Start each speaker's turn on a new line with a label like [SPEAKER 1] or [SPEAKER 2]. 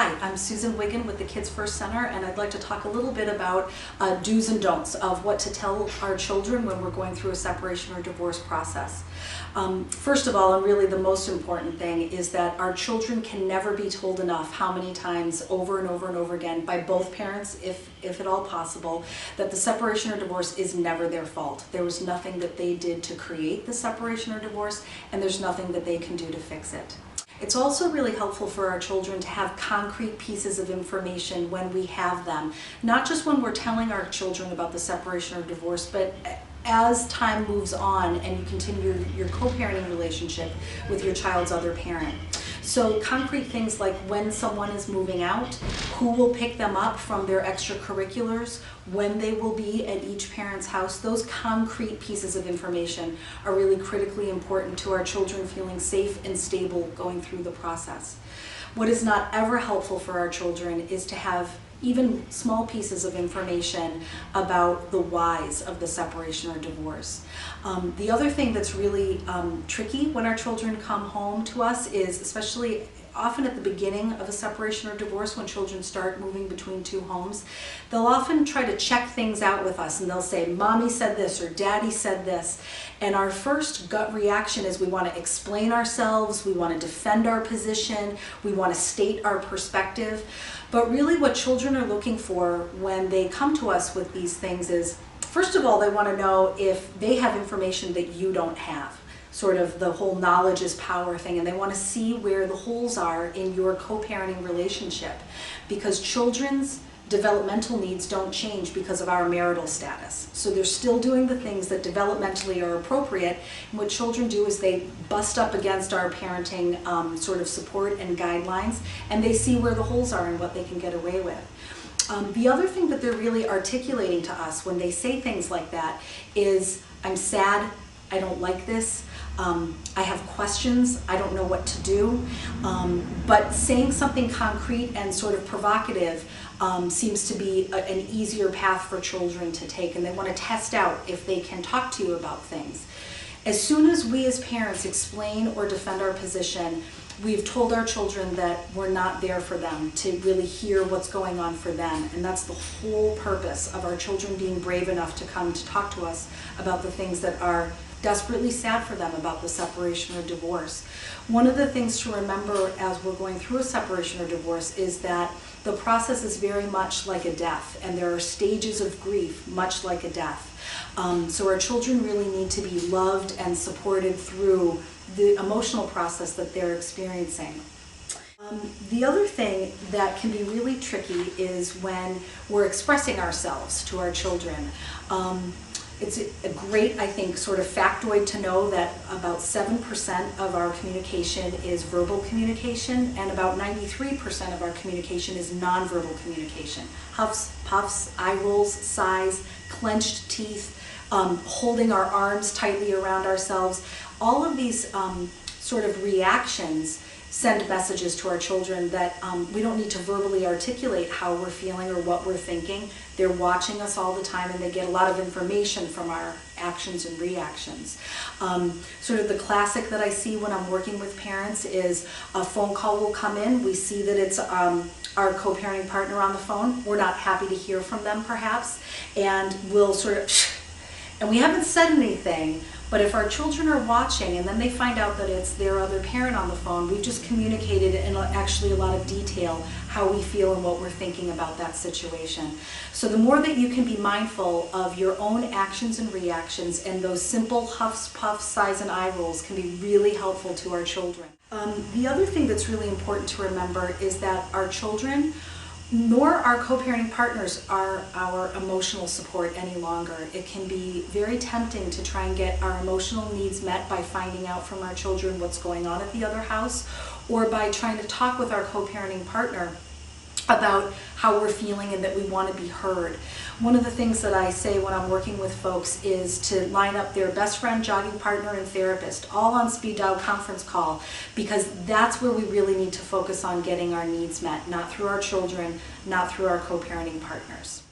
[SPEAKER 1] Hi, I'm Susan Wiggin with the Kids First Center, and I'd like to talk a little bit about do's and don'ts of what to tell our children when we're going through a separation or divorce process. First of all, and really the most important thing, is that our children can never be told enough how many times over and over and over again by both parents, if at all possible, that the separation or divorce is never their fault. There was nothing that they did to create the separation or divorce, and there's nothing that they can do to fix it. It's also really helpful for our children to have concrete pieces of information when we have them, not just when we're telling our children about the separation or divorce, but as time moves on and you continue your co-parenting relationship with your child's other parent. So concrete things like when someone is moving out, who will pick them up from their extracurriculars, when they will be at each parent's house, those concrete pieces of information are really critically important to our children feeling safe and stable going through the process. What is not ever helpful for our children is to have even small pieces of information about the whys of the separation or divorce. The other thing that's really tricky when our children come home to us is, especially often at the beginning of a separation or divorce, when children start moving between two homes, they'll often try to check things out with us, and they'll say, "Mommy said this," or "Daddy said this." And our first gut reaction is we want to explain ourselves, we want to defend our position, we want to state our perspective. But really what children are looking for when they come to us with these things is, first of all, they want to know if they have information that you don't have. Sort of the whole knowledge is power thing, and they want to see where the holes are in your co-parenting relationship, because children's developmental needs don't change because of our marital status. So they're still doing the things that developmentally are appropriate, and what children do is they bust up against our parenting sort of support and guidelines, and they see where the holes are and what they can get away with. The other thing that they're really articulating to us when they say things like that is, "I'm sad, I don't like this, I have questions, I don't know what to do." But saying something concrete and sort of provocative seems to be an easier path for children to take, and they want to test out if they can talk to you about things. As soon as we as parents explain or defend our position, we've told our children that we're not there for them to really hear what's going on for them, and that's the whole purpose of our children being brave enough to come to talk to us about the things that are desperately sad for them about the separation or divorce. One of the things to remember as we're going through a separation or divorce is that the process is very much like a death, and there are stages of grief much like a death. So our children really need to be loved and supported through the emotional process that they're experiencing. The other thing that can be really tricky is when we're expressing ourselves to our children. It's a great, I think, sort of factoid to know that about 7% of our communication is verbal communication, and about 93% of our communication is nonverbal communication. Huffs, puffs, eye rolls, sighs, clenched teeth, holding our arms tightly around ourselves. All of these sort of reactions send messages to our children that we don't need to verbally articulate how we're feeling or what we're thinking. They're watching us all the time, and they get a lot of information from our actions and reactions. Sort of the classic that I see when I'm working with parents is a phone call will come in. We see that it's our co-parenting partner on the phone. We're not happy to hear from them perhaps, and we'll sort of and we haven't said anything, but if our children are watching and then they find out that it's their other parent on the phone, we've just communicated in actually a lot of detail how we feel and what we're thinking about that situation. So the more that you can be mindful of your own actions and reactions, and those simple huffs, puffs, sighs, and eye rolls can be really helpful to our children. The other thing that's really important to remember is that our children nor our co-parenting partners are our emotional support any longer. It can be very tempting to try and get our emotional needs met by finding out from our children what's going on at the other house, or by trying to talk with our co-parenting partner about how we're feeling and that we want to be heard. One of the things that I say when I'm working with folks is to line up their best friend, jogging partner, and therapist all on speed dial conference call, because that's where we really need to focus on getting our needs met, not through our children, not through our co-parenting partners.